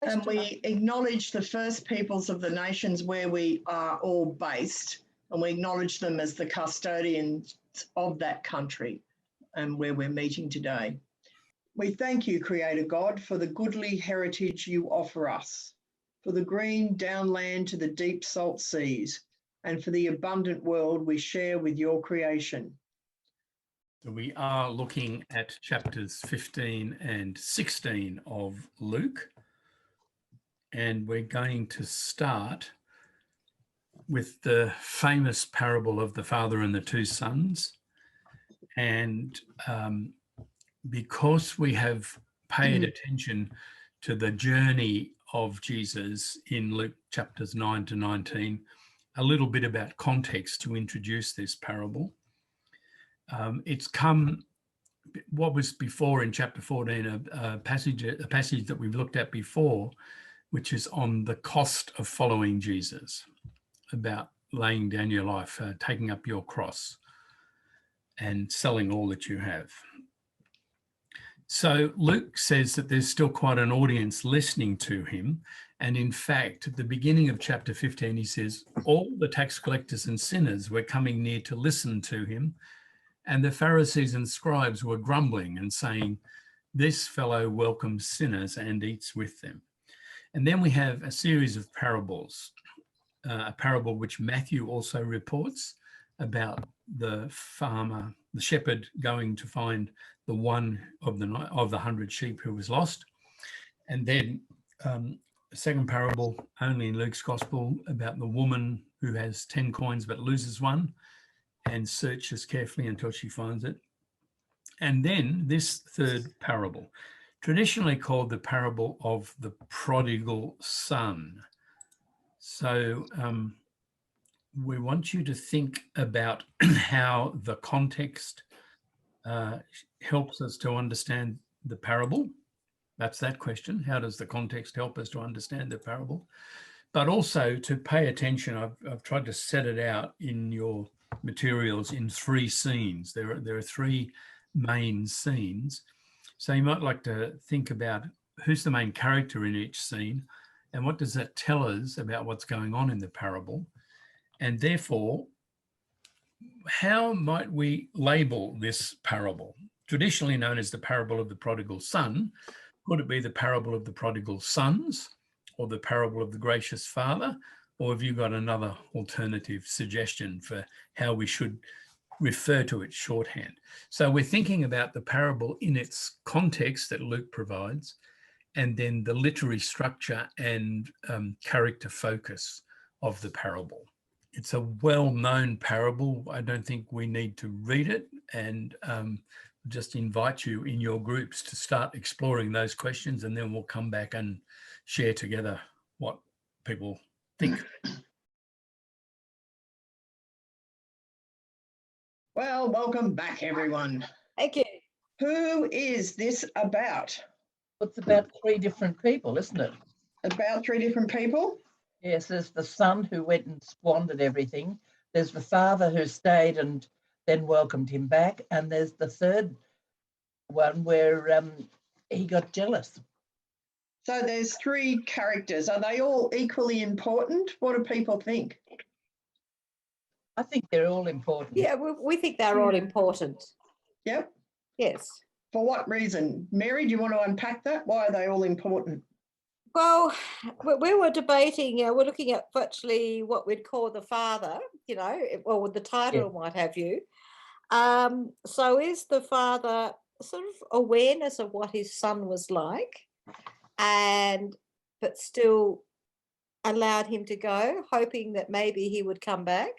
And we acknowledge the first peoples of the nations where we are all based, and we acknowledge them as the custodians of that country and where we're meeting today. We thank you, Creator God, for the goodly heritage you offer us, for the green downland to the deep salt seas, and for the abundant world we share with your creation. So we are looking at chapters 15 and 16 of Luke, and we're going to start with the famous parable of the father and the two sons. And because we have paid attention to the journey of Jesus in Luke chapters 9 to 19, a little bit about context to introduce this parable. It's come, what was before in chapter 14, a passage that we've looked at before, which is on the cost of following Jesus, about laying down your life, taking up your cross and selling all that you have. So Luke says that there's still quite an audience listening to him. And in fact, at the beginning of chapter 15, he says, all the tax collectors and sinners were coming near to listen to him. And the Pharisees and scribes were grumbling and saying, this fellow welcomes sinners and eats with them. And then we have a series of parables, a parable which Matthew also reports about the farmer, the shepherd going to find the one of the 100 sheep who was lost. And then a second parable, only in Luke's gospel, about the woman who has 10 coins but loses one and searches carefully until she finds it. And then this third parable, traditionally called the parable of the prodigal son. So we want you to think about how the context helps us to understand the parable. That's that question. How does the context help us to understand the parable? But also to pay attention. I've tried to set it out in your materials in 3 scenes. There are 3 main scenes. So you might like to think about who's the main character in each scene and what does that tell us about what's going on in the parable? And therefore, how might we label this parable? Traditionally known as the parable of the prodigal son, could it be the parable of the prodigal sons or the parable of the gracious father? Or have you got another alternative suggestion for how we should refer to it shorthand? So we're thinking about the parable in its context that Luke provides, and then the literary structure and character focus of the parable. It's a well-known parable. I don't think we need to read it, and just invite you in your groups to start exploring those questions, and then we'll come back and share together what people think. Well, welcome back, everyone. Thank you. Who is this about? It's about 3 different people, isn't it? About 3 different people? Yes, there's the son who went and squandered everything. There's the father who stayed and then welcomed him back. And there's the third one where he got jealous. So there's 3 characters. Are they all equally important? What do people think? I think they're all important. Yeah, we think they're all important. Yep. Yes. For what reason? Mary, do you want to unpack that? Why are they all important? Well, we were debating, we're looking at virtually what we'd call the father, well, with the title and what have you. So is the father sort of awareness of what his son was like, but still allowed him to go, hoping that maybe he would come back.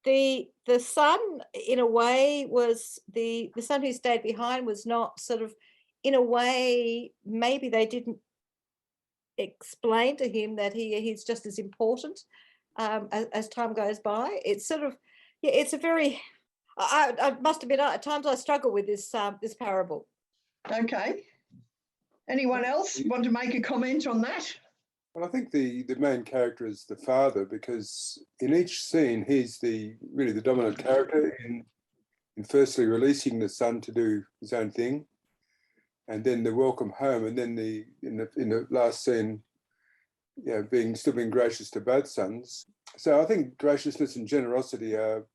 The son, in a way, was the son who stayed behind was not sort of, in a way, maybe they didn't explain to him that he's just as important as time goes by. It's sort of, it's a very, I must admit, at times I struggle with this parable. Okay. Anyone else want to make a comment on that? Well, I think the main character is the father, because in each scene he's really the dominant character in firstly releasing the son to do his own thing, and then the welcome home, and then in the last scene, still being gracious to both sons. So I think graciousness and generosity are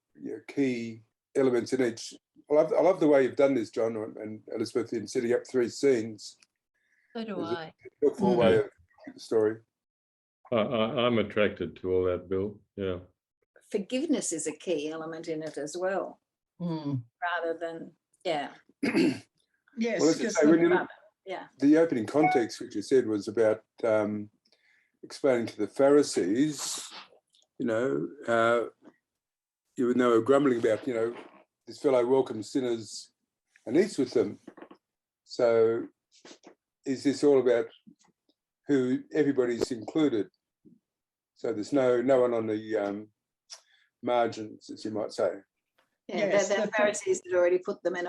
key elements in each. I love the way you've done this, John and Elizabeth, in setting up 3 scenes. So do I. Helpful way of the story. I'm attracted to all that, Bill. Yeah. Forgiveness is a key element in it as well, rather than, Yes, Well, as I say, when you look, yeah. the opening context, which you said, was about explaining to the Pharisees, they were grumbling about, this fellow welcomes sinners and eats with them. So is this all about who everybody's included? So there's no one on the margins, as you might say. Yeah, Yes, the Pharisees had already put them in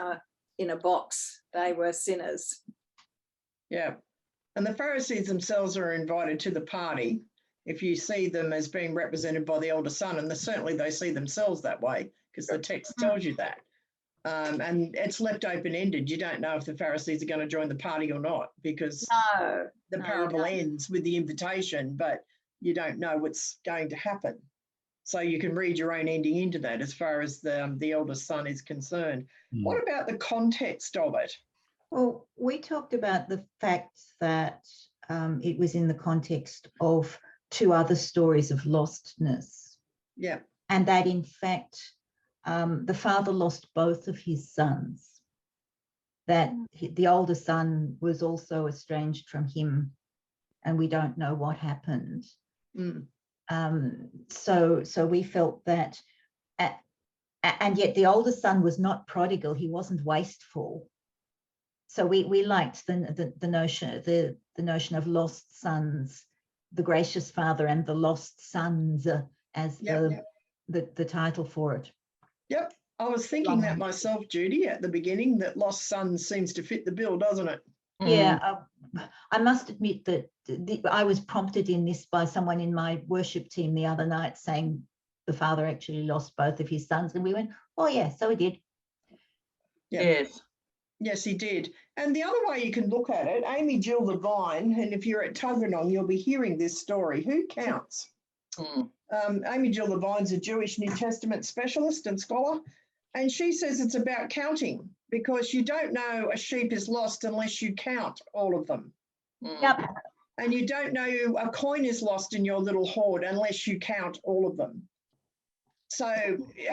a box. They were sinners. Yeah. And the Pharisees themselves are invited to the party. If you see them as being represented by the elder son, and certainly they see themselves that way, because the text tells you that. And it's left open-ended. You don't know if the Pharisees are going to join the party or not, because the parable ends with the invitation, but you don't know what's going to happen. So you can read your own ending into that as far as the eldest son is concerned. What about the context of it? Well, we talked about the fact that it was in the context of 2 other stories of lostness. Yeah. And that in fact, the father lost both of his sons, that the older son was also estranged from him, and we don't know what happened. So we felt that, and yet the older son was not prodigal, he wasn't wasteful. So we liked the notion of lost sons, the gracious father and the lost sons as the title for it. Yep. I was thinking that myself, Judy, at the beginning, that lost sons seems to fit the bill, doesn't it? Yeah, I must admit that I was prompted in this by someone in my worship team the other night saying the father actually lost both of his sons, and we went, oh yeah, so he did. Yes. Yes, he did. And the other way you can look at it, Amy Jill Levine, and if you're at Tuggeranong, you'll be hearing this story. Who counts? Amy Jill Levine's a Jewish New Testament specialist and scholar, and she says it's about counting, because you don't know a sheep is lost unless you count all of them. Yep. And you don't know a coin is lost in your little hoard unless you count all of them. So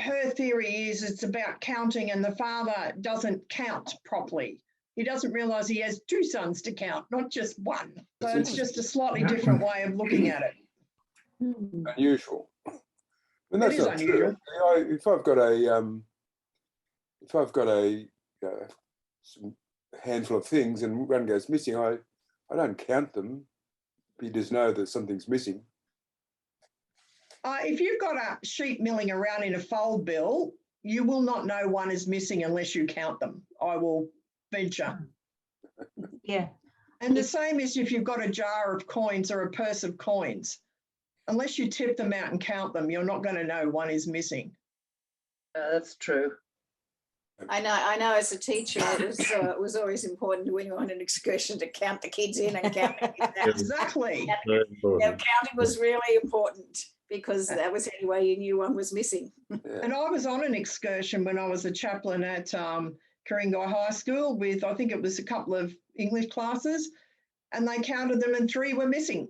her theory is it's about counting, and the father doesn't count properly. He doesn't realise he has 2 sons to count, not just 1. So it's just a slightly different way of looking at it. Unusual. And that's not unusual. True. If I've got a some handful of things and one goes missing, I don't count them. You just know that something's missing. If you've got a sheep milling around in a fold, Bill, you will not know one is missing unless you count them, I will venture. Yeah. And the same is if you've got a jar of coins or a purse of coins. Unless you tip them out and count them, you're not going to know one is missing. That's true. I know. As a teacher, it was always important when you were on an excursion to count the kids in and count the kids out. Exactly. Counting was really important, because that was the only way you knew one was missing. And I was on an excursion when I was a chaplain at Ku-ring-gai High School with, I think it was a couple of English classes, and they counted them and 3 were missing.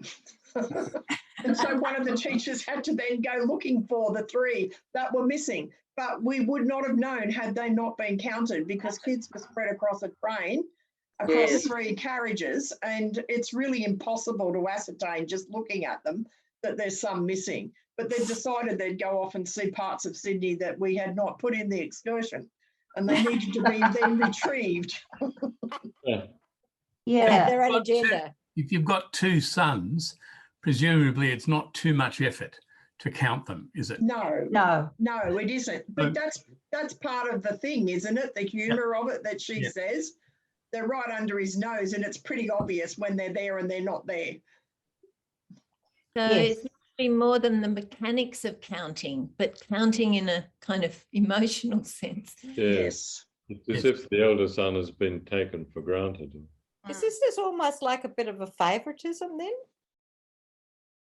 And so one of the teachers had to then go looking for the 3 that were missing. But we would not have known had they not been counted, because kids were spread across a train, across 3 carriages, and it's really impossible to ascertain just looking at them that there's some missing. But they decided they'd go off and see parts of Sydney that we had not put in the excursion, and they needed to be then retrieved. Yeah. Their own agenda. If you've got 2 sons, presumably it's not too much effort to count them, is it? No, it isn't. But that's part of the thing, isn't it? The humour of it that she says. They're right under his nose, and it's pretty obvious when they're there and they're not there. So it's actually more than the mechanics of counting, but counting in a kind of emotional sense. Yes. It's as if the elder son has been taken for granted. Is this almost like a bit of a favoritism then?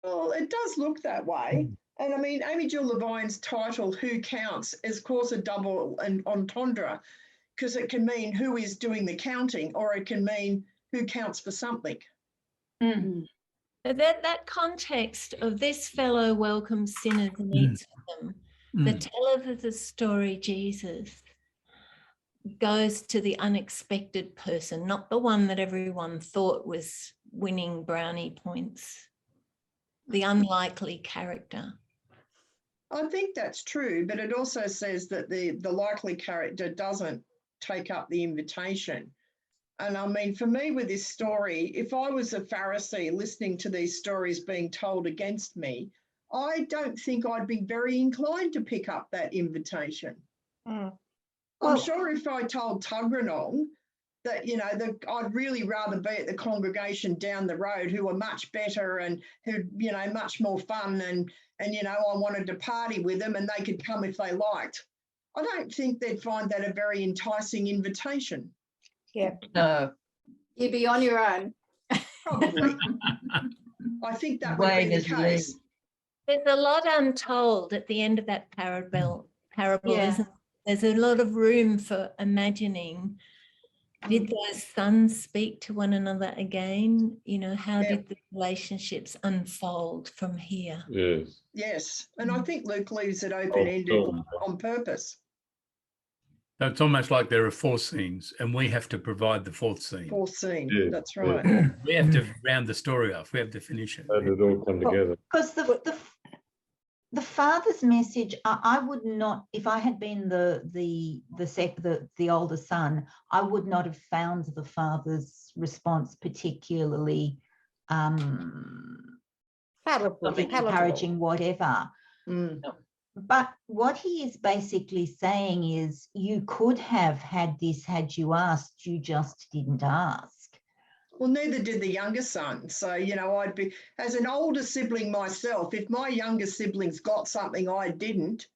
Well, it does look that way. And I mean, Amy Jill Levine's title, Who Counts, is of course a double entendre, because it can mean who is doing the counting, or it can mean who counts for something. But that context of this fellow welcomes sinners and eats with them, the teller of the story, Jesus, goes to the unexpected person, not the one that everyone thought was winning brownie points, the unlikely character. I think that's true, but it also says that the likely character doesn't take up the invitation. And I mean, for me with this story, if I was a Pharisee listening to these stories being told against me, I don't think I'd be very inclined to pick up that invitation. I'm sure if I told Tuggeranong that, you know, that I'd really rather be at the congregation down the road who are much better and who, you know, much more fun and you know, I wanted to party with them and they could come if they liked. I don't think they'd find that a very enticing invitation. Yeah. No. You'd be on your own. Probably. I think that would Wayne be the is case. There's a lot untold at the end of that parable, Yeah. isn't there? There's a lot of room for imagining. Did those sons speak to one another again? You know, how Yeah. did the relationships unfold from here? Yes. Yes. And I think Luke leaves it open-ended on purpose. So it's almost like there are 4 scenes and we have to provide the 4th scene. Fourth scene. Yeah, That's yeah. right. We have to round the story off. We have to finish it. How did it all come together? Because the father's message, I would not, if I had been the older son, I would not have found the father's response particularly encouraging, whatever. But what he is basically saying is, you could have had this had you asked, you just didn't ask. Well, neither did the younger son. So, you know, I'd be, as an older sibling myself, if my younger siblings got something I didn't,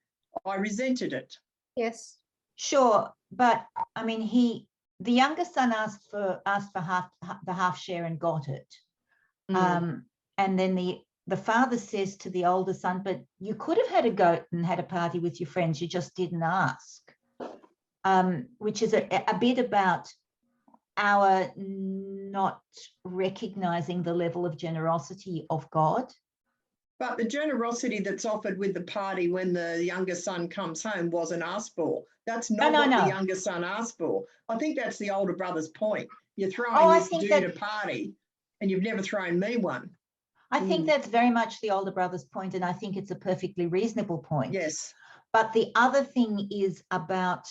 I resented it. Yes. Sure, but I mean, the younger son asked for the half share and got it. And then the father says to the older son, but you could have had a goat and had a party with your friends, you just didn't ask, which is a bit about our not recognizing the level of generosity of God. But the generosity that's offered with the party when the younger son comes home wasn't asked for. That's not what the younger son asked for. I think that's the older brother's point. You're throwing this dude a party and you've never thrown me one. I think that's very much the older brother's point, and I think it's a perfectly reasonable point. Yes. But the other thing is about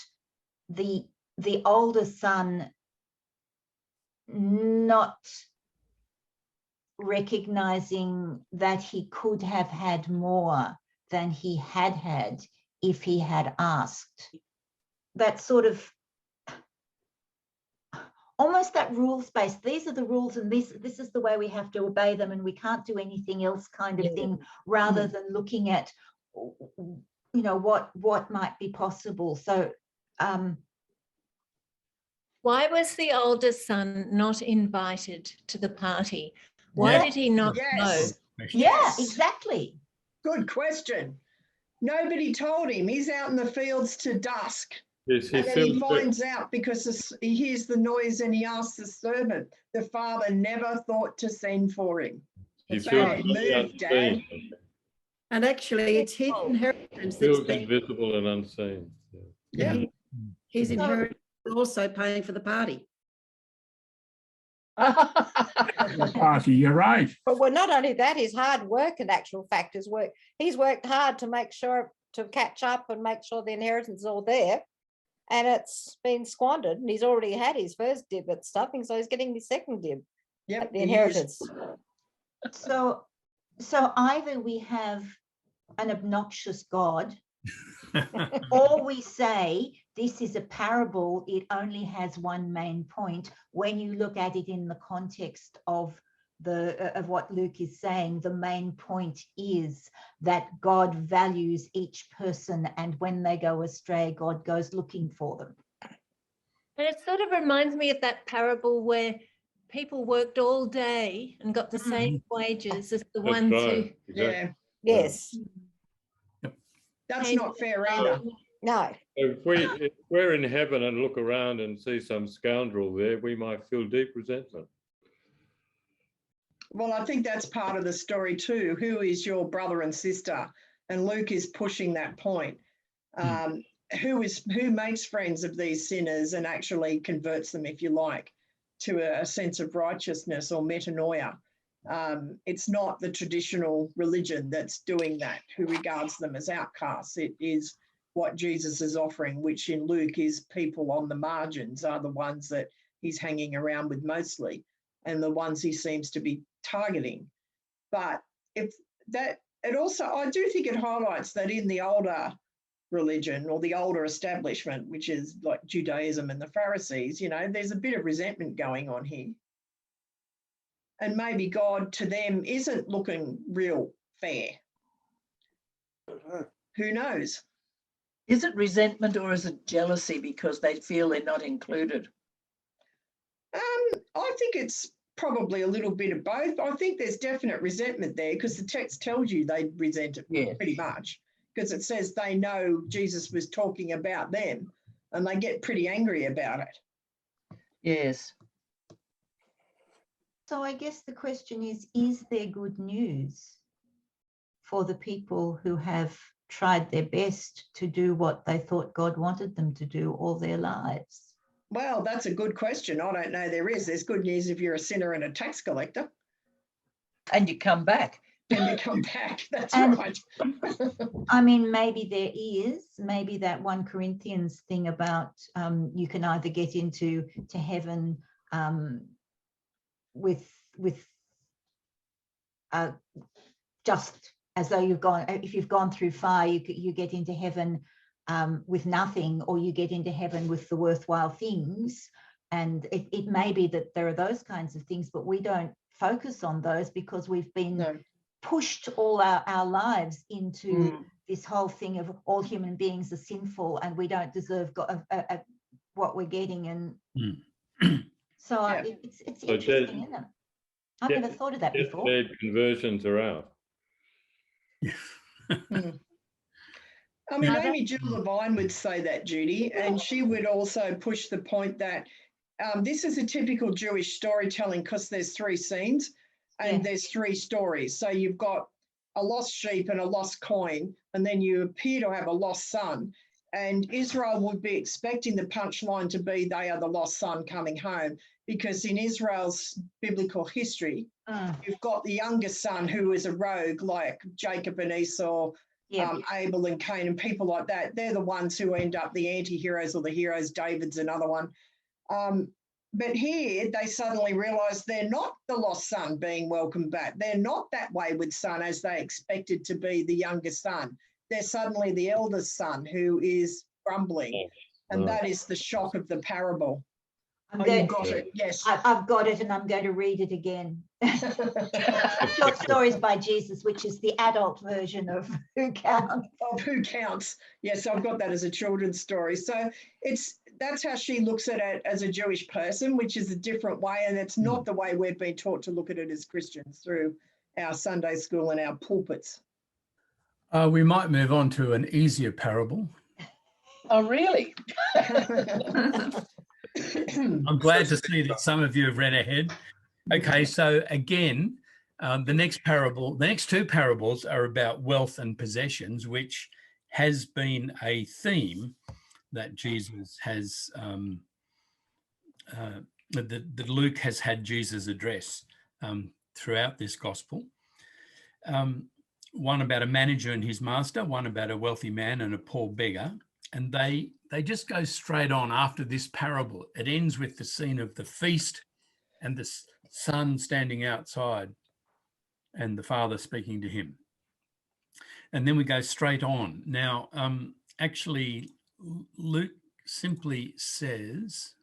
the older son not recognizing that he could have had more than he had if he had asked. That sort of almost that rules-based, these are the rules and this is the way we have to obey them and we can't do anything else kind of thing, rather than looking at, you know, what might be possible. So Why was the older son not invited to the party? Why did he not know? Yeah, exactly. Good question. Nobody told him. He's out in the fields to dusk. Yes, And then he finds out because he hears the noise and he asks the servant. The father never thought to send for him. He Bad move, Dad. And actually, it's his inheritance feels that's been, invisible and unseen. Yeah. his inheritance is also paying for the party. Party, you're right. But well, not only that, his hard work and actual fact is work. He's worked hard to make sure to catch up and make sure the inheritance is all there. And it's been squandered, and he's already had his first dib at stuffing, so he's getting his second dib at the inheritance. So either we have an obnoxious God, or we say this is a parable, it only has one main point. When you look at it in the context of what Luke is saying, the main point is that God values each person, and when they go astray, God goes looking for them. And it sort of reminds me of that parable where people worked all day and got the same wages as the That's ones right, who exactly. Yeah, Yes. that's came not fair either. No. If we're in heaven and look around and see some scoundrel there, we might feel deep resentment. Well, I think that's part of the story too. Who is your brother and sister? And Luke is pushing that point. Who makes friends of these sinners and actually converts them, if you like, to a sense of righteousness or metanoia? It's not the traditional religion that's doing that, who regards them as outcasts. It is what Jesus is offering, which in Luke is people on the margins are the ones that he's hanging around with mostly, and the ones he seems to be targeting. But if that, it also, I do think it highlights that in the older religion or the older establishment, which is like Judaism and the Pharisees, you know, there's a bit of resentment going on here. And maybe God to them isn't looking real fair. Who knows? Is it resentment or is it jealousy because they feel they're not included? I think it's probably a little bit of both. I think there's definite resentment there because the text tells you they resent it pretty much, because it says they know Jesus was talking about them and they get pretty angry about it. Yes. So I guess the question is there good news for the people who have tried their best to do what they thought God wanted them to do all their lives? Well, that's a good question. I don't know there is. There's good news if you're a sinner and a tax collector. And you come back. And you come back, that's And- right. I mean, maybe there is, maybe that 1 Corinthians thing about you can either get into heaven with just as though if you've gone through fire, you get into heaven with nothing, or you get into heaven with the worthwhile things. And it may be that there are those kinds of things, but we don't focus on those because we've been pushed all our lives into this whole thing of all human beings are sinful and we don't deserve what we're getting. And so it's interesting, isn't it? I've never thought of that before. Conversions are out. I mean, Amy Jill Levine would say that, Judy, and she would also push the point that this is a typical Jewish storytelling because there's 3 scenes and there's 3 stories. So you've got a lost sheep and a lost coin, and then you appear to have a lost son. And Israel would be expecting the punchline to be they are the lost son coming home, because in Israel's biblical history, you've got the youngest son who is a rogue like Jacob and Esau, Abel and Cain and people like that. They're the ones who end up the anti-heroes or the heroes. David's another one. But here they suddenly realise they're not the lost son being welcomed back. They're not that wayward son as they expected to be the youngest son. They're suddenly the eldest son who is grumbling. And that is the shock of the parable. You got it, yes. I've got it, and I'm going to read it again. Short Stories by Jesus, which is the adult version of Who Counts. Of Who Counts. Yes, I've got that as a children's story. So that's how she looks at it as a Jewish person, which is a different way, and it's not the way we've been taught to look at it as Christians through our Sunday school and our pulpits. We might move on to an easier parable. Oh, really? I'm glad to see that some of you have read ahead. Okay, so again, the next 2 parables are about wealth and possessions, which has been a theme that Jesus has, that Luke has had Jesus address throughout this gospel. One about a manager and his master, one about a wealthy man and a poor beggar. And they just go straight on after this parable. It ends with the scene of the feast and the son standing outside and the father speaking to him. And then we go straight on. Now, actually, Luke simply says,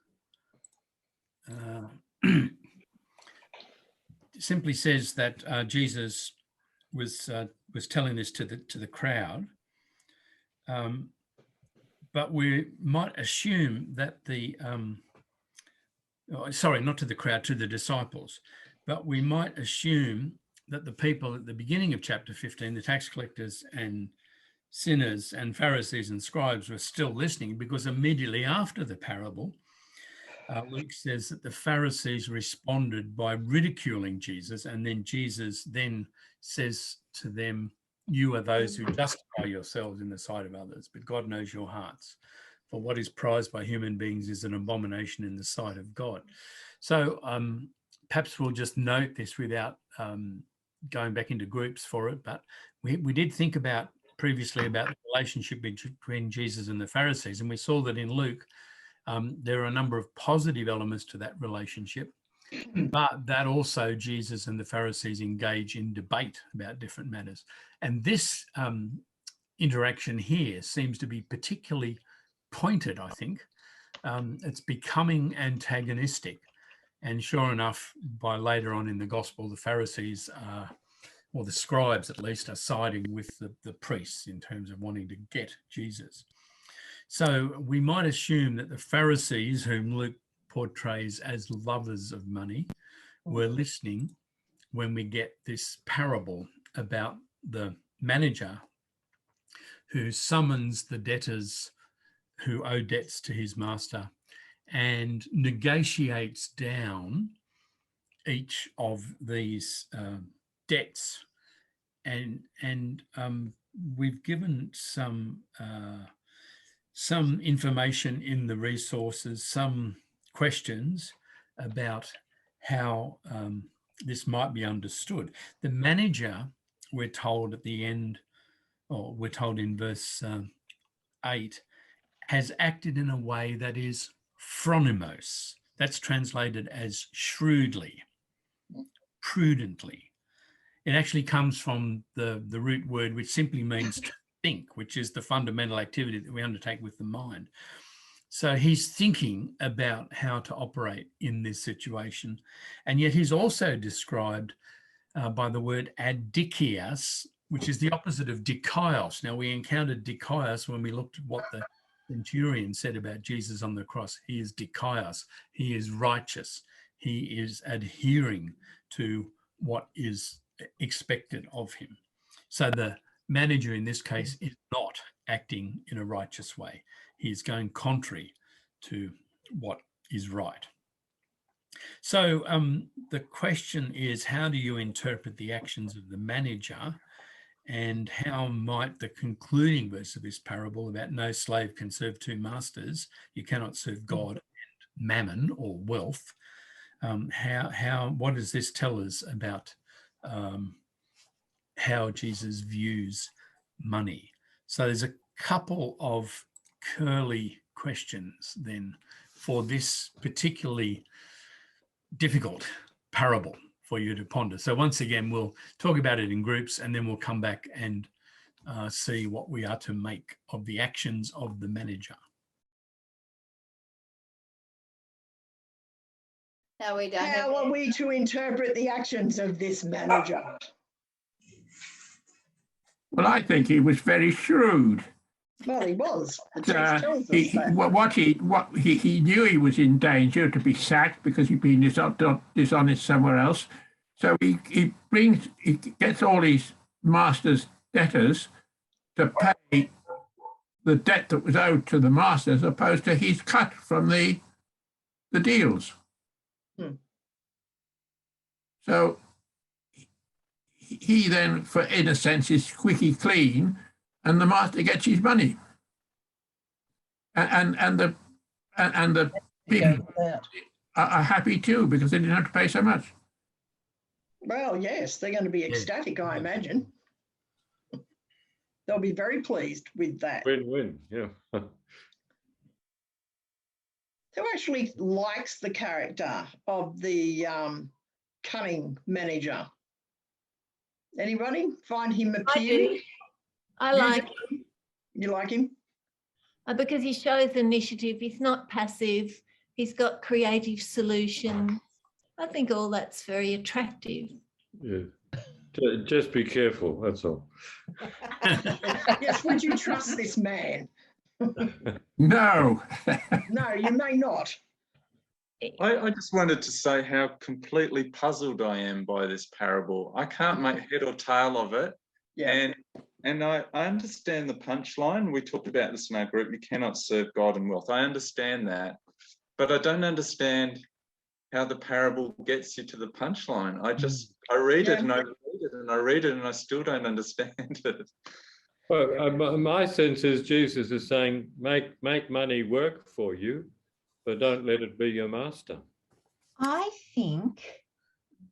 that Jesus was telling this to the crowd. But we might assume that the sorry, not to the crowd, to the disciples. But we might assume that the people at the beginning of chapter 15, the tax collectors and sinners and Pharisees and scribes, were still listening, because immediately after the parable, Luke says that the Pharisees responded by ridiculing Jesus, and then Jesus then says to them, "You are those who justify yourselves in the sight of others, but God knows your hearts. For what is prized by human beings is an abomination in the sight of God." So perhaps we'll just note this without going back into groups for it, but we did think about previously about the relationship between Jesus and the Pharisees, and we saw that in Luke there are a number of positive elements to that relationship, but that also Jesus and the Pharisees engage in debate about different matters. And this interaction here seems to be particularly pointed, I think. It's becoming antagonistic. And sure enough, by later on in the gospel, the Pharisees, or the scribes at least, are siding with the priests in terms of wanting to get Jesus. So we might assume that the Pharisees, whom Luke portrays as lovers of money, were listening when we get this parable about the manager who summons the debtors who owe debts to his master and negotiates down each of these debts. And we've given some information in the resources, some questions about how this might be understood. The manager, we're told at the end, or we're told in verse 8, has acted in a way that is phronimos. That's translated as shrewdly, prudently. It actually comes from the root word, which simply means to think, which is the fundamental activity that we undertake with the mind. So he's thinking about how to operate in this situation. And yet he's also described by the word adikias, which is the opposite of dikaios. Now, we encountered dikaios when we looked at what the centurion said about Jesus on the cross. He is dikaios. He is righteous. He is adhering to what is expected of him. So the manager in this case is not acting in a righteous way. He is going contrary to what is right. So the question is, how do you interpret the actions of the manager, and how might the concluding verse of this parable about no slave can serve two masters, you cannot serve God and mammon or wealth, what does this tell us about how Jesus views money? So there's a couple of curly questions then for this particularly difficult parable for you to ponder. So once again, we'll talk about it in groups, and then we'll come back and see what we are to make of the actions of the manager. No, we don't. How are we to interpret the actions of this manager? Well, I think he was very shrewd. Well, he was. The text tells us What he knew he was in danger to be sacked because he'd been dishonest somewhere else. So he gets all his master's debtors to pay the debt that was owed to the master, as opposed to his cut from the deals. So he then, in a sense, is squeaky clean, and the master gets his money. And the people are happy too, because they didn't have to pay so much. Well, yes, they're going to be ecstatic, I imagine. They'll be very pleased with that. Win-win, yeah. Who actually likes the character of the cunning manager? Anybody find him appealing? I like him. You like him? Because he shows initiative. He's not passive. He's got creative solutions. I think all that's very attractive. Yeah. Just be careful, that's all. Yes, would you trust this man? No. No, you may not. I just wanted to say how completely puzzled I am by this parable. I can't make head or tail of it. Yeah. And I understand the punchline. We talked about this in our group. You cannot serve God and wealth. I understand that. But I don't understand how the parable gets you to the punchline. I read it and I read it and I read it and I still don't understand it. Well, my sense is Jesus is saying, make money work for you, but don't let it be your master. I think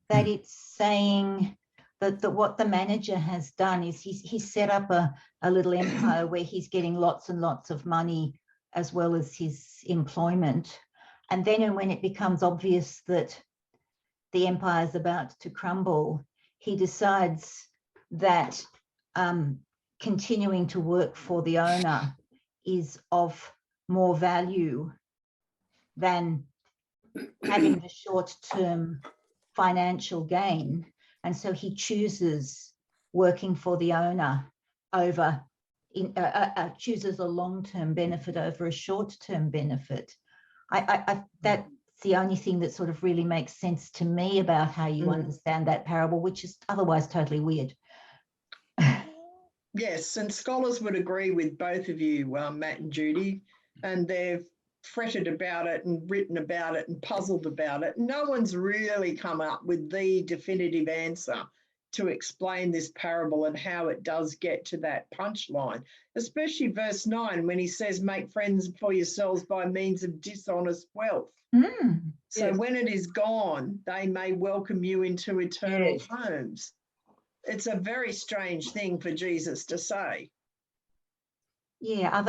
that it's saying that what the manager has done is he's set up a little empire where he's getting lots and lots of money as well as his employment. And then when it becomes obvious that the empire is about to crumble, he decides that continuing to work for the owner is of more value than having the short-term financial gain. And so he chooses working for the owner over, chooses a long-term benefit over a short-term benefit. That's the only thing that sort of really makes sense to me about how you understand that parable, which is otherwise totally weird. Yes, and scholars would agree with both of you, Matt and Judy, and they've fretted about it and written about it and puzzled about it. No one's really come up with the definitive answer to explain this parable and how it does get to that punchline, especially verse 9 when he says, make friends for yourselves by means of dishonest wealth. So when it is gone, they may welcome you into eternal homes. It's a very strange thing for Jesus to say. Yeah,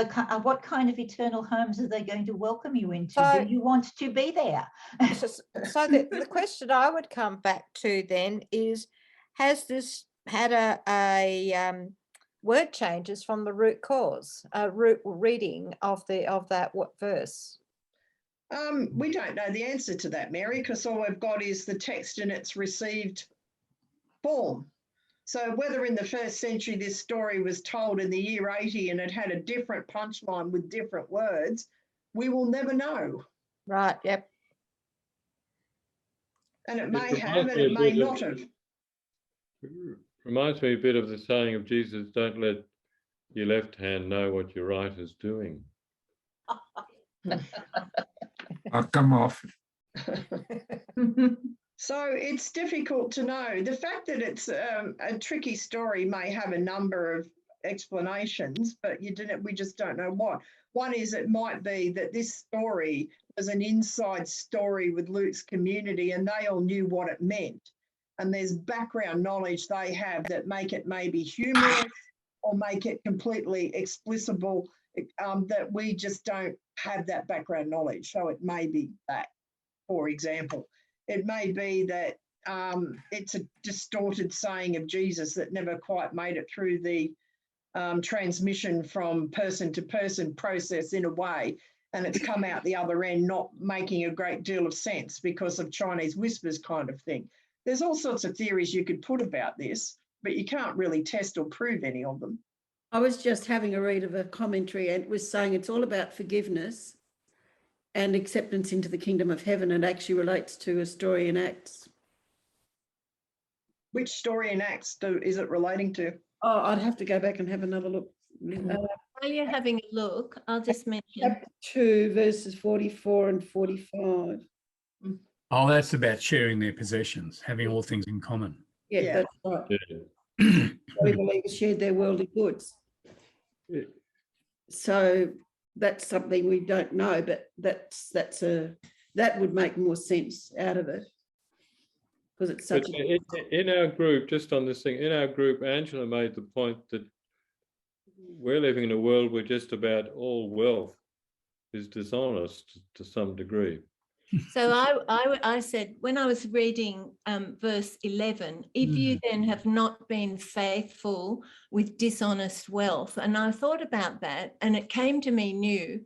what kind of eternal homes are they going to welcome you into? So- Do you want to be there? So the question I would come back to then is, has this had a word changes from the root cause, root reading of that verse? We don't know the answer to that, Mary, because all we've got is the text in its received form. So whether in the first century this story was told in the year 80 and it had a different punchline with different words, we will never know. Right, yep. And it may have and it may not have. Reminds me a bit of the saying of Jesus, don't let your left hand know what your right is doing. I'll come off. So it's difficult to know. The fact that it's a tricky story may have a number of explanations, but we just don't know what. One is it might be that this story was an inside story with Luke's community and they all knew what it meant. And there's background knowledge they have that make it maybe humorous or make it completely explicable, that we just don't have that background knowledge. So it may be that, for example. It may be that it's a distorted saying of Jesus that never quite made it through the transmission from person to person process in a way, and it's come out the other end not making a great deal of sense because of Chinese whispers kind of thing. There's all sorts of theories you could put about this, but you can't really test or prove any of them. I was just having a read of a commentary and it was saying it's all about forgiveness and acceptance into the kingdom of heaven, and actually relates to a story in Acts. Which story in Acts is it relating to? Oh, I'd have to go back and have another look. While you're having a look, I'll just mention. Chapter 2, verses 44 and 45. Oh, that's about sharing their possessions, having all things in common. Yeah, that's right. Yeah. We believers shared their worldly goods. Yeah. So that's something we don't know, but that would make more sense out of it, because it's such in our group, just on this thing, in our group, Angela made the point that we're living in a world where just about all wealth is dishonest to some degree. So I said, when I was reading verse 11, if you then have not been faithful with dishonest wealth, and I thought about that, and it came to me new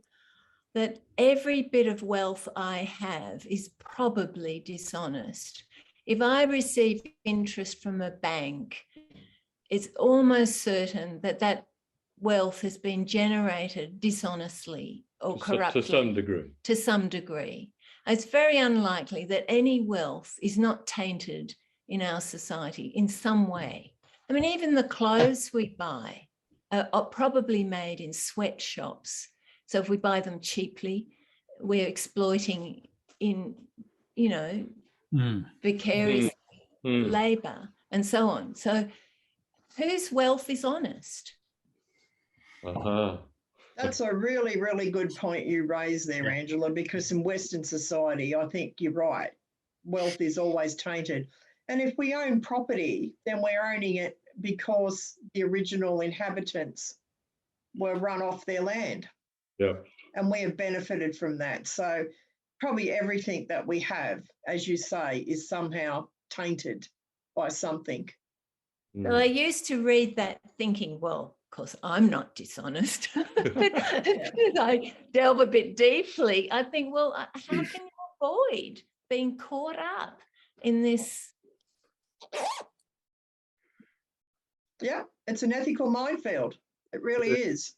that every bit of wealth I have is probably dishonest. If I receive interest from a bank, it's almost certain that that wealth has been generated dishonestly or corruptly. To some degree. To some degree. It's very unlikely that any wealth is not tainted in our society in some way. I mean, even the clothes we buy are probably made in sweatshops. So if we buy them cheaply, we're exploiting in, you know, vicarious labor and so on. So whose wealth is honest? That's a really, really good point you raised there, Angela, because in Western society, I think you're right. Wealth is always tainted. And if we own property, then we're owning it because the original inhabitants were run off their land. Yeah. And we have benefited from that. So probably everything that we have, as you say, is somehow tainted by something. Well, I used to read that thinking, well, of course, I'm not dishonest. But as I delve a bit deeply, I think, well, how can you avoid being caught up in this? Yeah, it's an ethical minefield. It really is.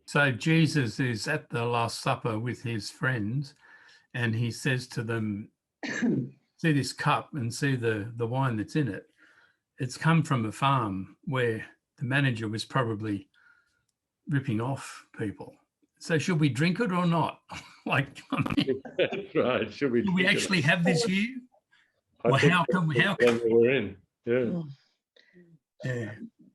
So Jesus is at the Last Supper with his friends, and he says to them, see this cup and see the wine that's in it. It's come from a farm where the manager was probably ripping off people. So should we drink it or not? Like, I mean, That's right. Should we actually have this here? Or how can we? We're in. Yeah. Yeah.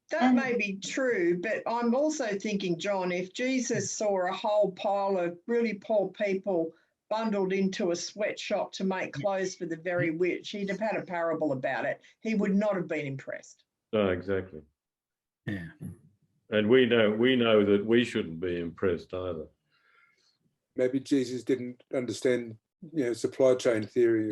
That may be true, but I'm also thinking, John, if Jesus saw a whole pile of really poor people bundled into a sweatshop to make clothes for the very rich, he'd have had a parable about it. He would not have been impressed. No, exactly. Yeah. And we know that we shouldn't be impressed either. Maybe Jesus didn't understand, supply chain theory.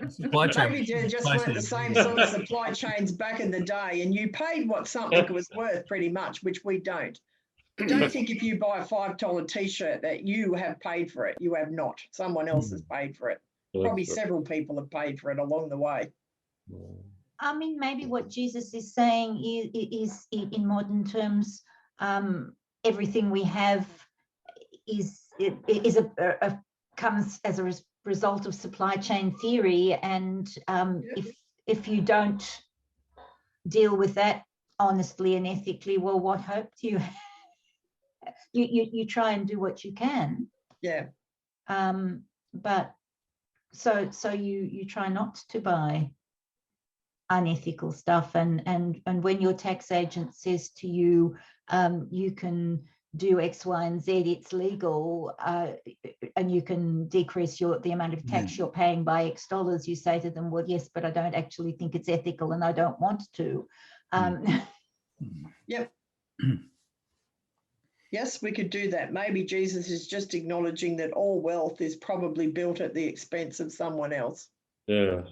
Supply chain. Maybe there just weren't the same sort of supply chains back in the day, and you paid what something was worth pretty much, which we don't. Don't think if you buy a $5 t-shirt that you have paid for it. You have not. Someone else has paid for it. Probably several people have paid for it along the way. I mean, maybe what Jesus is saying is in modern terms, everything we have comes as a result of supply chain theory, and if you don't deal with that honestly and ethically, well, what hope do you have? You try and do what you can. Yeah. But so you try not to buy unethical stuff, and when your tax agent says to you, you can do X, Y, and Z, it's legal, and you can decrease the amount of tax you're paying by X dollars, you say to them, well, yes, but I don't actually think it's ethical and I don't want to. Yep. Yes, we could do that. Maybe Jesus is just acknowledging that all wealth is probably built at the expense of someone else. Yeah.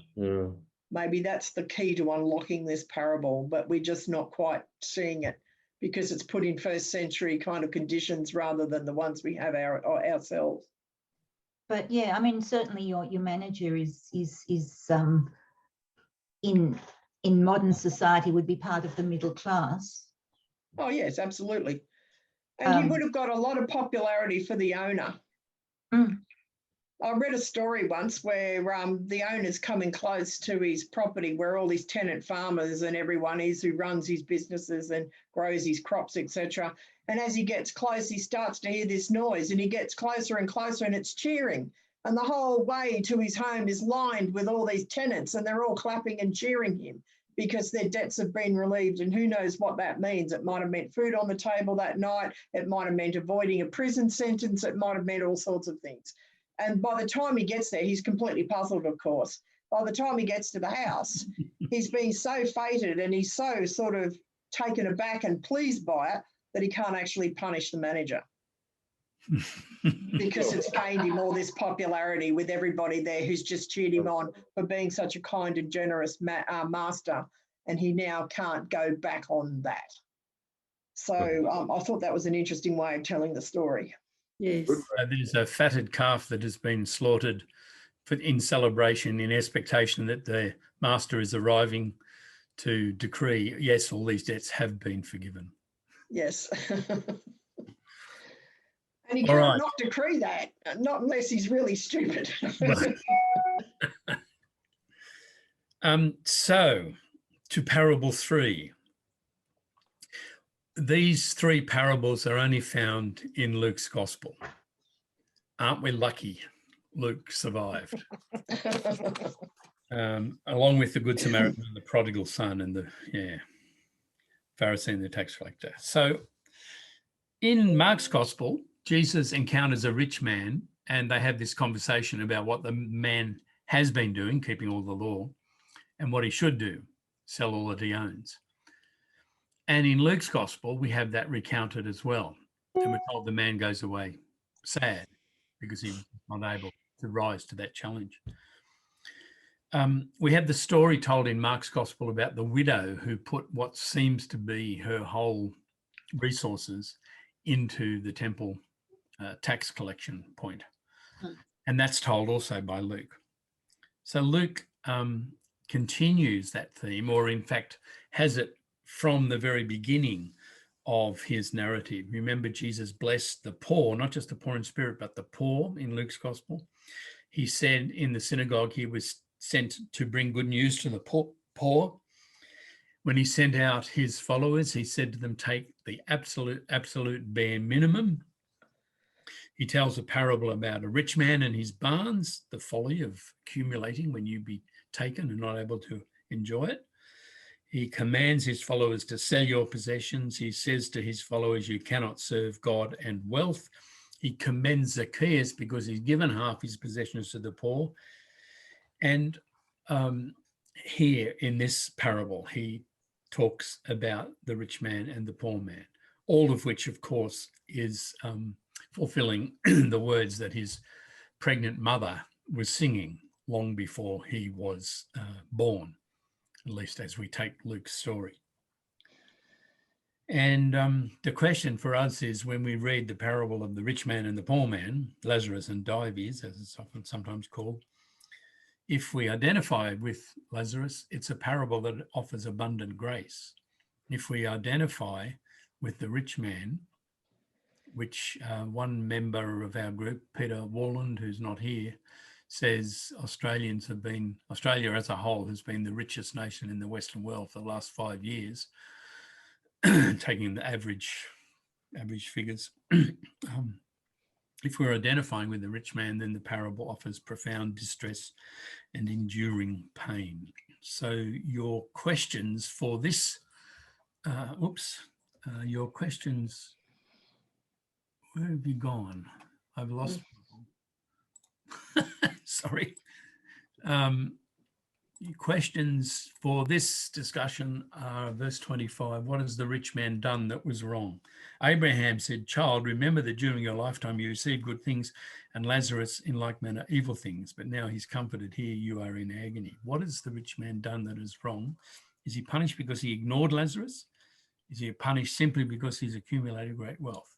Maybe that's the key to unlocking this parable, but we're just not quite seeing it because it's put in first century kind of conditions rather than the ones we have ourselves. But yeah, I mean, certainly your manager is in modern society would be part of the middle class. Oh yes, absolutely. And he would have got a lot of popularity for the owner. I read a story once where the owner's coming close to his property where all these tenant farmers and everyone is who runs his businesses and grows his crops, etc. And as he gets close, he starts to hear this noise and he gets closer and closer and it's cheering. And the whole way to his home is lined with all these tenants and they're all clapping and cheering him because their debts have been relieved, and who knows what that means. It might have meant food on the table that night. It might have meant avoiding a prison sentence. It might have meant all sorts of things. And by the time he gets there, he's completely puzzled, of course. By the time he gets to the house, he's been so fated and he's so sort of taken aback and pleased by it that he can't actually punish the manager because it's gained him all this popularity with everybody there who's just cheered him on for being such a kind and generous master, and he now can't go back on that. So I thought that was an interesting way of telling the story. Yes. There's a fatted calf that has been slaughtered in celebration, in expectation that the master is arriving to decree, yes, all these debts have been forgiven. Yes. And he All can't right. not decree that, not unless he's really stupid. So to parable 3. These 3 parables are only found in Luke's gospel. Aren't we lucky Luke survived? Along with the Good Samaritan and the prodigal son and the Pharisee and the tax collector. So in Mark's gospel, Jesus encounters a rich man and they have this conversation about what the man has been doing, keeping all the law, and what he should do, sell all that he owns. And in Luke's gospel, we have that recounted as well. And we're told the man goes away sad because he's not able to rise to that challenge. We have the story told in Mark's gospel about the widow who put what seems to be her whole resources into the temple tax collection point. And that's told also by Luke. So Luke continues that theme, or in fact has it from the very beginning of his narrative. Remember, Jesus blessed the poor, not just the poor in spirit, but the poor in Luke's gospel. He said in the synagogue he was sent to bring good news to the poor. When he sent out his followers, he said to them, take the absolute bare minimum. He tells a parable about a rich man and his barns, the folly of accumulating when you be taken and not able to enjoy it. He commands his followers to sell your possessions. He says to his followers, you cannot serve God and wealth. He commends Zacchaeus because he's given half his possessions to the poor. And here in this parable, he talks about the rich man and the poor man, all of which, of course, is fulfilling the words that his pregnant mother was singing long before he was born, at least as we take Luke's story. And the question for us is, when we read the parable of the rich man and the poor man, Lazarus and Dives, as it's often sometimes called, if we identify with Lazarus, it's a parable that offers abundant grace. If we identify with the rich man, which one member of our group, Peter Warland, who's not here, says Australia as a whole has been the richest nation in the Western world for the last 5 years, taking the average figures. If we're identifying with the rich man, then the parable offers profound distress and enduring pain. So your questions for this, your questions, where have you gone? I've lost. Sorry. Questions for this discussion are verse 25. What has the rich man done that was wrong? Abraham said, child, remember that during your lifetime you received good things, and Lazarus in like manner evil things, but now he's comforted. Here you are in agony. What has the rich man done that is wrong? Is he punished because he ignored Lazarus? Is he punished simply because he's accumulated great wealth?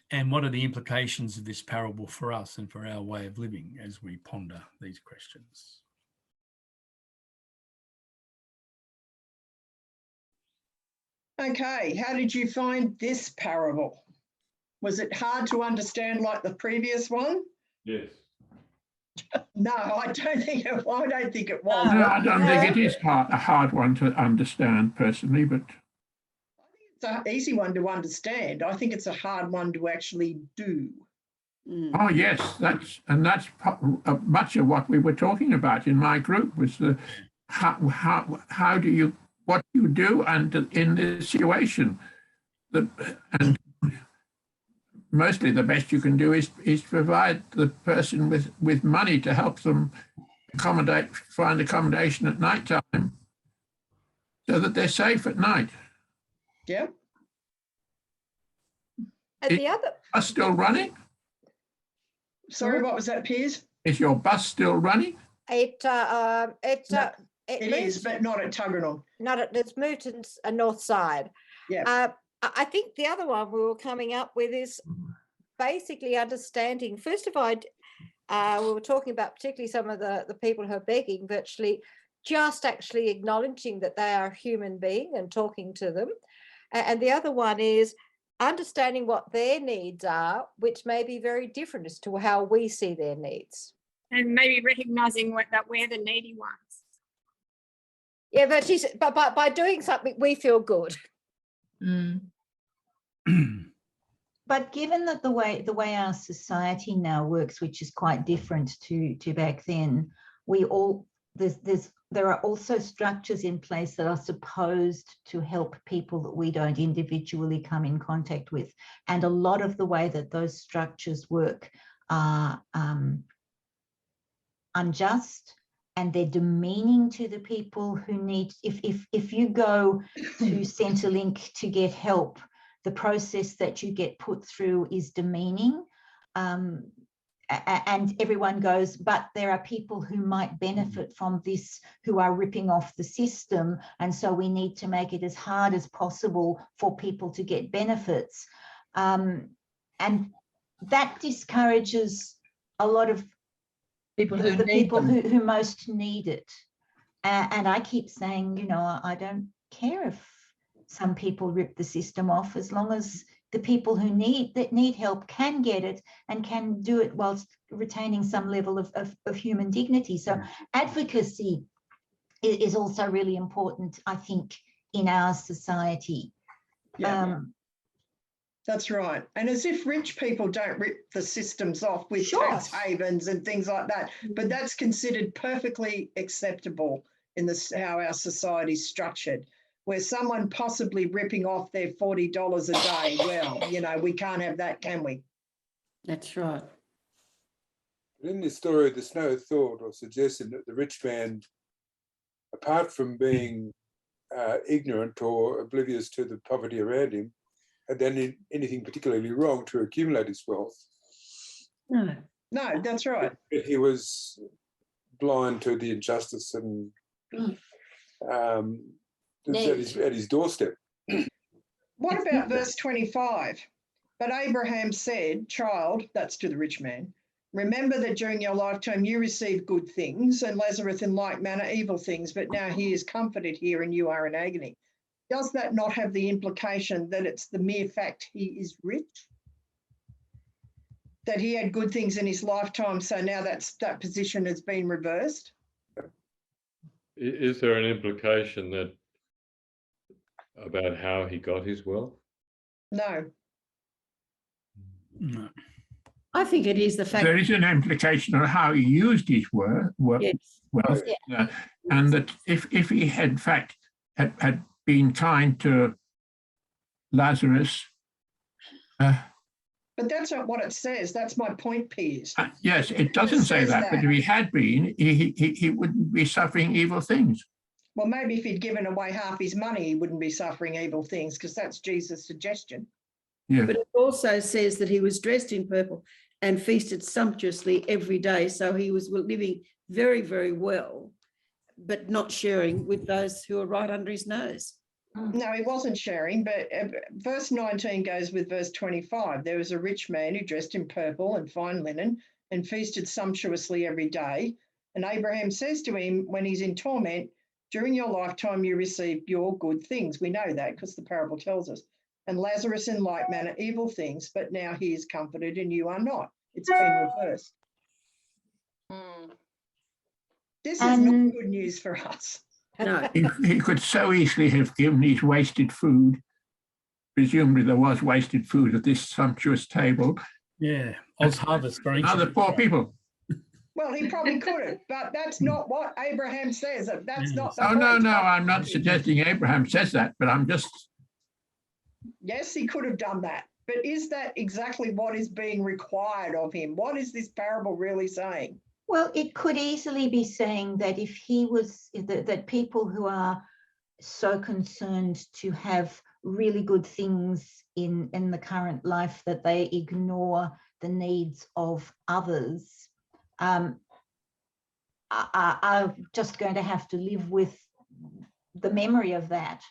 And what are the implications of this parable for us and for our way of living as we ponder these questions? Okay, how did you find this parable? Was it hard to understand like the previous one? Yes. No, I don't think it was. No, I don't think it is a hard one to understand personally, but it's an easy one to understand. I think it's a hard one to actually do. Oh yes, that's much of what we were talking about in my group was the how do you, what you do and in this situation, and mostly the best you can do is provide the person with money to help them find accommodation at night time so that they're safe at night. Yeah. And the other bus still running? Sorry, what was that, Piers? Is your bus still running? it is, but not at Tuggeranong. It's moved to a north side. Yeah. I think the other one we were coming up with is basically understanding. First of all, we were talking about particularly some of the people who are begging, virtually just actually acknowledging that they are a human being and talking to them. And the other one is understanding what their needs are, which may be very different as to how we see their needs. And maybe recognizing that we're the needy ones. Yeah, but by doing something, we feel good. But given that the way our society now works, which is quite different to back then, there are also structures in place that are supposed to help people that we don't individually come in contact with. And a lot of the way that those structures work are unjust, and they're demeaning to the people who need. If you go to Centrelink to get help, the process that you get put through is demeaning. And everyone goes, but there are people who might benefit from this who are ripping off the system. And so we need to make it as hard as possible for people to get benefits. And that discourages a lot of people who most need it. And I keep saying, you know, I don't care if some people rip the system off, as long as the people who need help can get it and can do it whilst retaining some level of human dignity. So advocacy is also really important, I think, in our society. That's right. And as if rich people don't rip the systems off with tax havens and things like that, but that's considered perfectly acceptable in how our society is structured, where someone possibly ripping off their $40 a day, well, you know, we can't have that, can we? That's right. In this story, there's no thought or suggestion that the rich man, apart from being ignorant or oblivious to the poverty around him, had done anything particularly wrong to accumulate his wealth. No, that's right. But he was blind to the injustice and at his doorstep. What about verse 25? But Abraham said, child, that's to the rich man, remember that during your lifetime you received good things, and Lazarus in like manner evil things, but now he is comforted here and you are in agony. Does that not have the implication that it's the mere fact he is rich? That he had good things in his lifetime, so now that position has been reversed? Is there an implication that about how he got his wealth? No. No. I think it is the fact. There is an implication on how he used his wealth, and that if he had, in fact, had been kind to Lazarus. But that's not what it says. That's my point, Piers. Yes, it doesn't say that, but if he had been, he wouldn't be suffering evil things. Well, maybe if he'd given away half his money, he wouldn't be suffering evil things, because that's Jesus' suggestion. Yeah. But it also says that he was dressed in purple and feasted sumptuously every day. So he was living very, very well, but not sharing with those who are right under his nose. No, he wasn't sharing, but verse 19 goes with verse 25. There was a rich man who dressed in purple and fine linen and feasted sumptuously every day. And Abraham says to him, when he's in torment, during your lifetime you received your good things. We know that because the parable tells us. And Lazarus in like manner evil things, but now he is comforted and you are not. It's been reversed. This is not good news for us. No. He could so easily have given his wasted food. Presumably there was wasted food at this sumptuous table. Yeah, Oz Harvest for other poor people. Well, he probably could have, but that's not what Abraham says. That's not the point. No, I'm not point. suggesting Abraham says that, but I'm just... Yes, he could have done that, but is that exactly what is being required of him? What is this parable really saying? Well, it could easily be saying that if he was, that people who are so concerned to have really good things in the current life that they ignore the needs of others, are just going to have to live with the memory of that.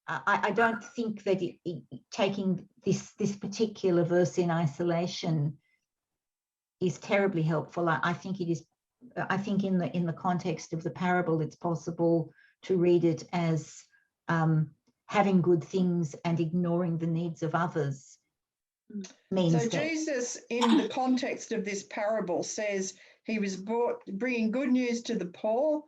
I don't think that taking this particular verse in isolation is terribly helpful. I think it is. I think in the context of the parable, it's possible to read it as having good things and ignoring the needs of others means So that. Jesus, in the context of this parable, says he was bringing good news to the poor.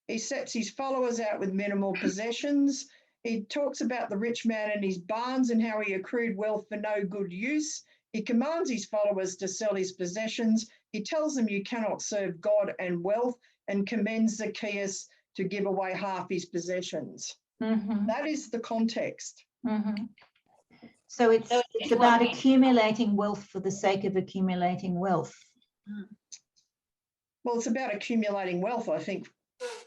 He sets his followers out with minimal possessions. He talks about the rich man and his barns and how he accrued wealth for no good use. He commands his followers to sell his possessions. He tells them you cannot serve God and wealth, and commends Zacchaeus to give away half his possessions. Mhm. That is the context. Mhm. So it's about accumulating wealth for the sake of accumulating wealth. Well, it's about accumulating wealth, I think,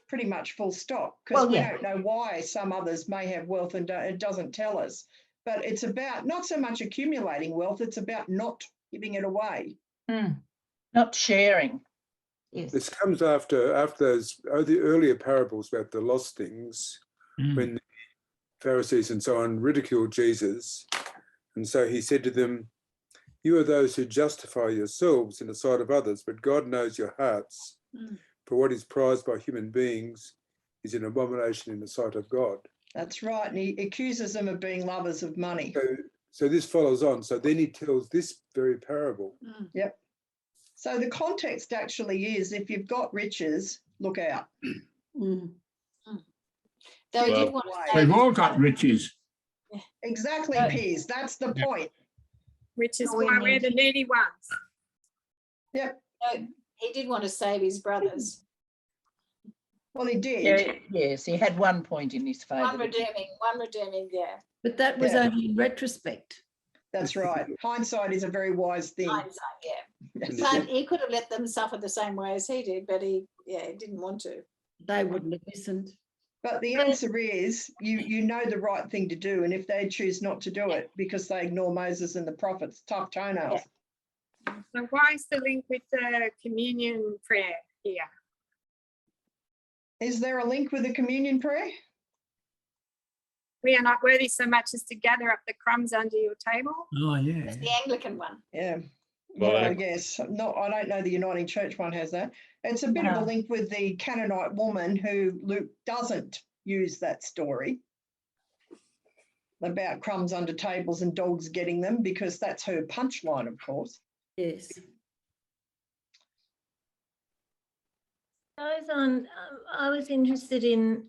pretty much full stop, because we don't know why some others may have wealth and it doesn't tell us. But it's about not so much accumulating wealth, it's about not giving it away. Not sharing. Yes. This comes after those the earlier parables about the lost things, when the Pharisees and so on ridiculed Jesus. And so he said to them, "You are those who justify yourselves in the sight of others, but God knows your hearts. For what is prized by human beings is an abomination in the sight of God." That's right. And he accuses them of being lovers of money. So this follows on. So then he tells this very parable. Yep. So the context actually is, if you've got riches, look out. Though he did want to say We've all got riches. Exactly, Piers. That's the point. Which is why we're the needy ones. Yep. no, he did want to save his brothers. Well, he did. Yeah, yes, he had one point in his favour. One redeeming, yeah. But that was only in retrospect. That's right. Hindsight is a very wise thing. Hindsight, yeah. But he could have let them suffer the same way as he did, but he didn't want to. They wouldn't have listened. But the answer is, you know the right thing to do, and if they choose not to do it because they ignore Moses and the prophets, tough toenails. So why is the link with the communion prayer here? Is there a link with the communion prayer? We are not worthy so much as to gather up the crumbs under your table. Oh, yeah. It's the Anglican one. Yeah. Well, Well, I guess not. I don't know the Uniting Church one has that. It's a bit of a link with the Canaanite woman who Luke doesn't use that story about crumbs under tables and dogs getting them, because that's her punchline, of course. Yes. Goes on. I was interested in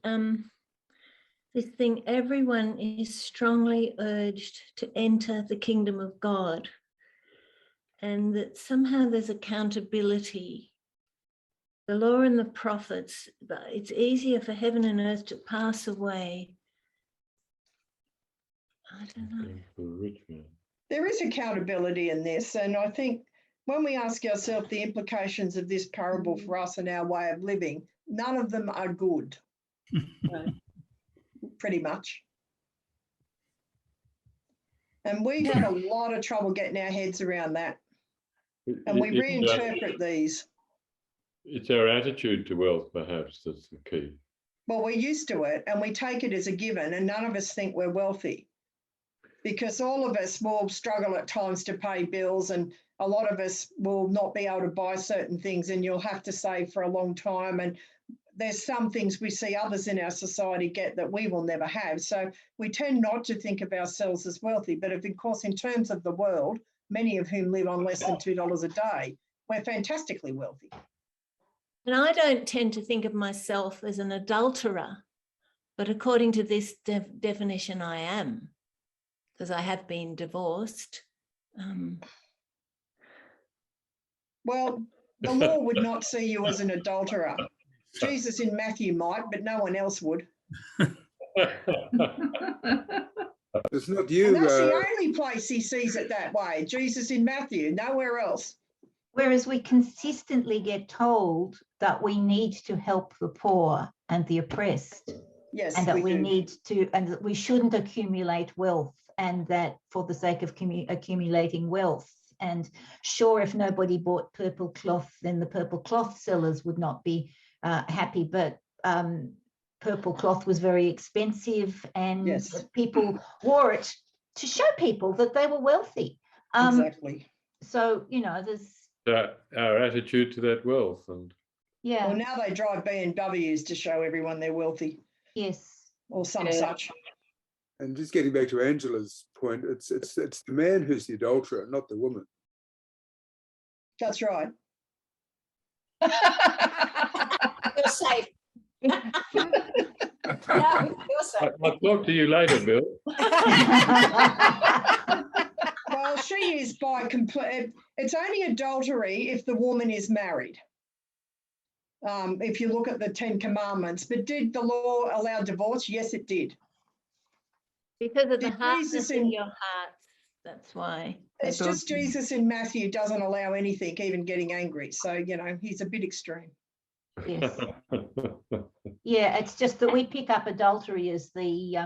this thing. Everyone is strongly urged to enter the kingdom of God, and that somehow there's accountability. The law and the prophets, but it's easier for heaven and earth to pass away. I don't know. There is accountability in this, and I think when we ask ourselves the implications of this parable for us and our way of living, none of them are good. Pretty much. And we have a lot of trouble getting our heads around that. And we reinterpret these. It's our attitude to wealth, perhaps, that's the key. Well, we're used to it and we take it as a given, and none of us think we're wealthy, because all of us will struggle at times to pay bills, and a lot of us will not be able to buy certain things, and you'll have to save for a long time. And there's some things we see others in our society get that we will never have. So we tend not to think of ourselves as wealthy. But of course, in terms of the world, many of whom live on less than $2 a day, we're fantastically wealthy. And I don't tend to think of myself as an adulterer, but according to this definition, I am, because I have been divorced. Well, the law would not see you as an adulterer. Jesus in Matthew might, but no one else would. It's not you. And that's the only place he sees it that way. Jesus in Matthew, nowhere else. Whereas we consistently get told that we need to help the poor and the oppressed. Yes, and that we do. need to, and that we shouldn't accumulate wealth, and that for the sake of accumulating wealth. And sure, if nobody bought purple cloth, then the purple cloth sellers would not be happy. But purple cloth was very expensive, and people wore it to show people that they were wealthy. Exactly. So, you know, there's our attitude to that wealth. And yeah. Well, now they drive BMWs to show everyone they're wealthy. Yes. Or some such. And just getting back to Angela's point, it's the man who's the adulterer, not the woman. That's right. You're safe. No, you're safe. I'll talk to you later, Bill. Well, she is by complete. It's only adultery if the woman is married. If you look at the 10 Commandments, but did the law allow divorce? Yes, it did. Because of the Did hardness Jesus in in- your hearts. That's why. It's just Jesus in Matthew doesn't allow anything, even getting angry. So, you know, he's a bit extreme. Yes. Yeah, it's just that we pick up adultery as the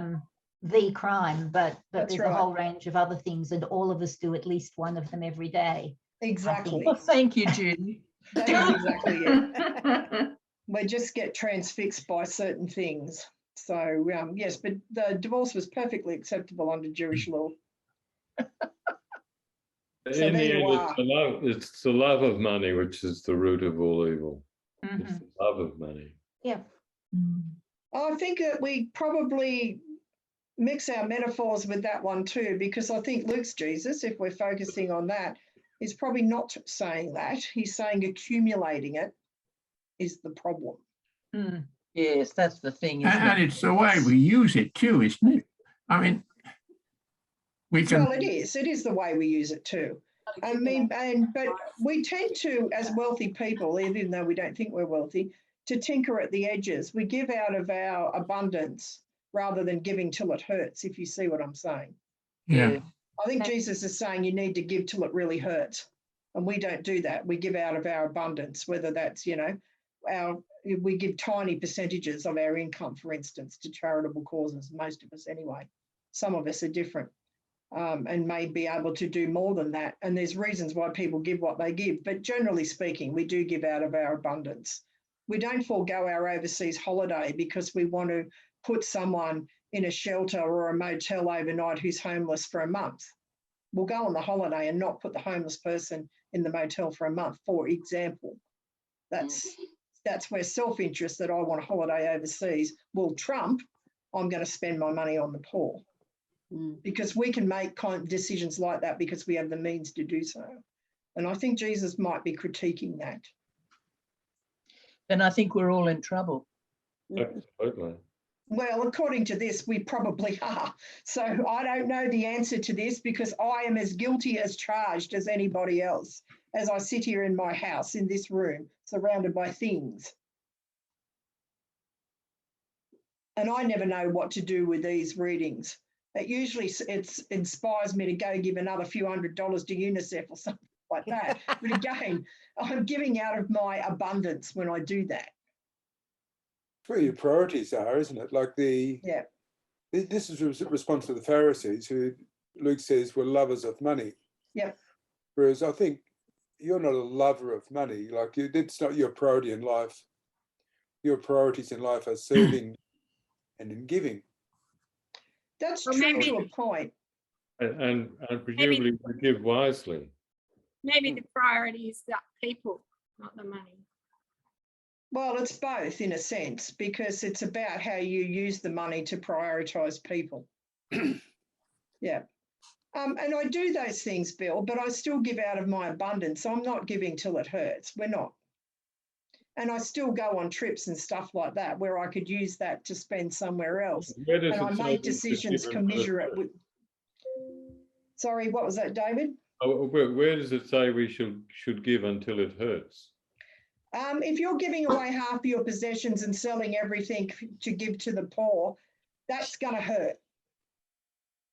crime, but That's there's right. a whole range of other things, and all of us do at least one of them every day. Exactly. Well, thank you, Judy. That is exactly it. We just get transfixed by certain things. So, yes, but the divorce was perfectly acceptable under Jewish law. So In the there end, you are. it's the love of money which is the root of all evil. It's Mhm. the love of money. Yeah. I think that we probably mix our metaphors with that one too, because I think Luke's Jesus, if we're focusing on that, is probably not saying that. He's saying accumulating it is the problem. Yes, that's the thing, isn't And it? it's the way we use it too, isn't it? I mean, we can. Well, it is. It is the way we use it too. I mean, but we tend to, as wealthy people, even though we don't think we're wealthy, to tinker at the edges. We give out of our abundance rather than giving till it hurts, if you see what I'm saying. Yeah. I think Jesus is saying you need to give till it really hurts. And we don't do that. We give out of our abundance, whether that's, you know, we give tiny percentages of our income, for instance, to charitable causes, most of us anyway. Some of us are different. And may be able to do more than that. And there's reasons why people give what they give. But generally speaking, we do give out of our abundance. We don't forego our overseas holiday because we want to put someone in a shelter or a motel overnight who's homeless for a month. We'll go on the holiday and not put the homeless person in the motel for a month, for example. That's where self-interest that I want a holiday overseas will trump, I'm going to spend my money on the poor. Because we can make decisions like that because we have the means to do so. And I think Jesus might be critiquing that. Then I think we're all in trouble. Absolutely. Well, according to this, we probably are. So I don't know the answer to this because I am as guilty as charged as anybody else as I sit here in my house, in this room, surrounded by things. And I never know what to do with these readings. It inspires me to go give another few $100 to UNICEF or something like that. But again, I'm giving out of my abundance when I do that. Where your priorities are, isn't it? Like this is a response to the Pharisees, who Luke says were lovers of money. Yep. Whereas I think you're not a lover of money. Like it's not your priority in life. Your priorities in life are serving and in giving. That's Well, true maybe- to a point. And presumably we give wisely. Maybe the priority is the people, not the money. Well, it's both in a sense, because it's about how you use the money to prioritise people. Yeah. And I do those things, Bill, but I still give out of my abundance. I'm not giving till it hurts. We're not. And I still go on trips and stuff like that where I could use that to spend somewhere else. Where does And I it say make we should decisions give until it commensurate hurts? with. Sorry, what was that, David? Where does it say we should give until it hurts? If you're giving away half of your possessions and selling everything to give to the poor, that's going to hurt.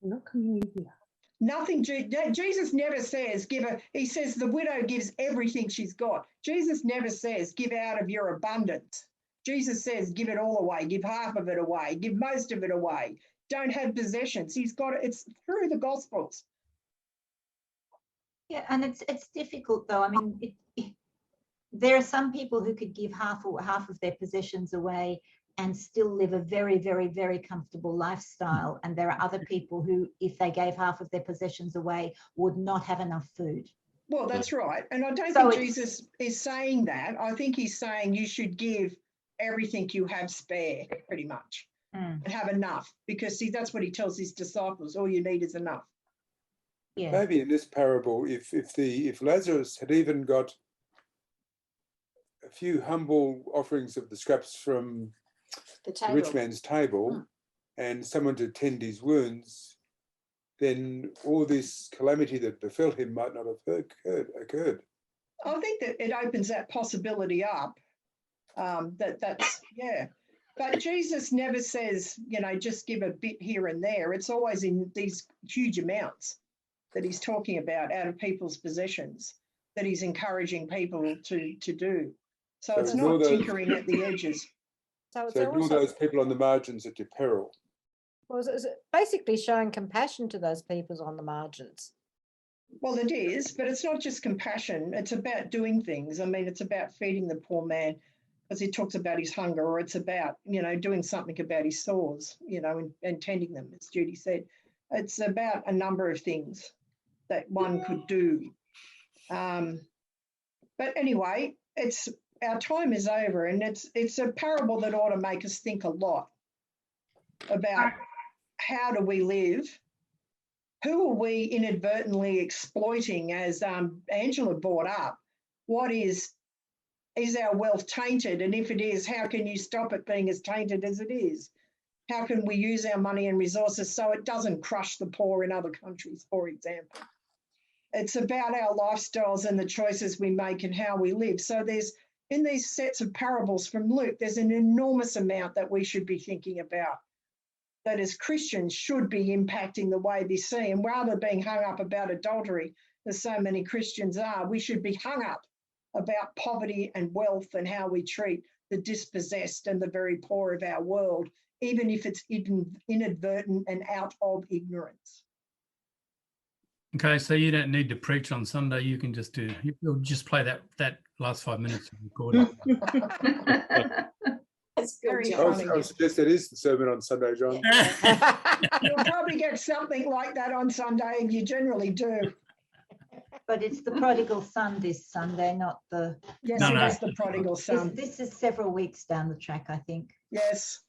Nothing. Jesus never says he says the widow gives everything she's got. Jesus never says give out of your abundance. Jesus says give it all away, give half of it away, give most of it away. Don't have possessions. He's got it. It's through the Gospels. Yeah, and it's difficult though. I mean, there are some people who could give half of their possessions away and still live a very, very, very comfortable lifestyle. And there are other people who, if they gave half of their possessions away, would not have enough food. Well, that's right. And I don't So think Jesus is saying that. I think he's saying you should give everything you have spare, pretty much. and have enough, because see, that's what he tells his disciples, all you need is enough. Yeah. Maybe in this parable, if Lazarus had even got a few humble offerings of the scraps from the rich man's table and someone to tend his wounds, then all this calamity that befell him might not have occurred. I think that it opens that possibility up. That's yeah. But Jesus never says, you know, just give a bit here and there. It's always in these huge amounts that he's talking about out of people's possessions, that he's encouraging people to do. So it's not tinkering at the edges. So it's ignore also, those people on the margins at your peril. well, it's basically showing compassion to those people on the margins. Well, it is, but it's not just compassion. It's about doing things. I mean, it's about feeding the poor man, because he talks about his hunger, or it's about, you know, doing something about his sores, you know, and tending them, as Judy said. It's about a number of things that one could do. But anyway, our time is over, and it's a parable that ought to make us think a lot about how do we live, who are we inadvertently exploiting, as Angela brought up. What is our wealth tainted? And if it is, how can you stop it being as tainted as it is? How can we use our money and resources so it doesn't crush the poor in other countries, for example? It's about our lifestyles and the choices we make and how we live. So there's, in these sets of parables from Luke, there's an enormous amount that we should be thinking about, that as Christians should be impacting the way we see. And rather than being hung up about adultery, as so many Christians are, we should be hung up about poverty and wealth and how we treat the dispossessed and the very poor of our world, even if it's inadvertent and out of ignorance. Okay, so you don't need to preach on Sunday. You can just you'll just play that last 5 minutes of recording. It's very I funny. would suggest that is the sermon on Sunday, John. You'll probably get something like that on Sunday, and you generally do. But it's the prodigal son this Sunday, not the... Yes, it is the prodigal son. This is several weeks down the track, I think. Yes.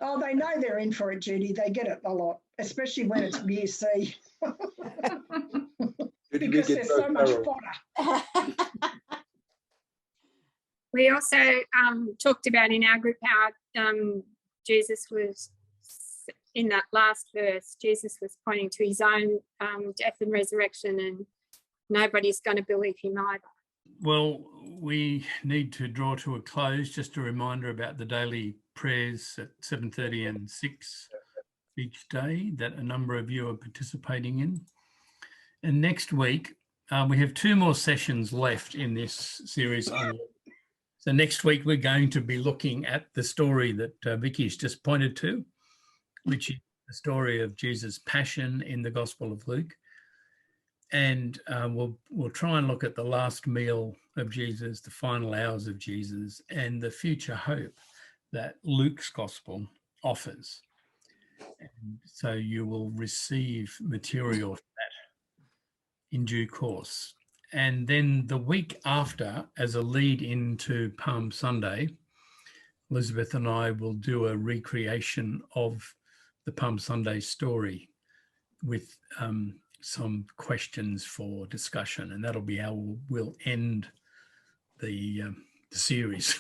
Oh, they know they're in for it, Judy. They get it a lot, especially when it's year C. Because there's so much fodder. We also talked about in our group how Jesus was, in that last verse, Jesus was pointing to his own death and resurrection, and nobody's going to believe him either. Well, we need to draw to a close. Just a reminder about the daily prayers at 7:30 and 6 each day that a number of you are participating in. And next week, we have 2 more sessions left in this series. So next week, we're going to be looking at the story that Vicky's just pointed to, which is the story of Jesus' passion in the Gospel of Luke. And we'll try and look at the last meal of Jesus, the final hours of Jesus, and the future hope that Luke's Gospel offers. And so you will receive material for that in due course. And then the week after, as a lead into Palm Sunday, Elizabeth and I will do a recreation of the Palm Sunday story with some questions for discussion, and that'll be how we'll end the series.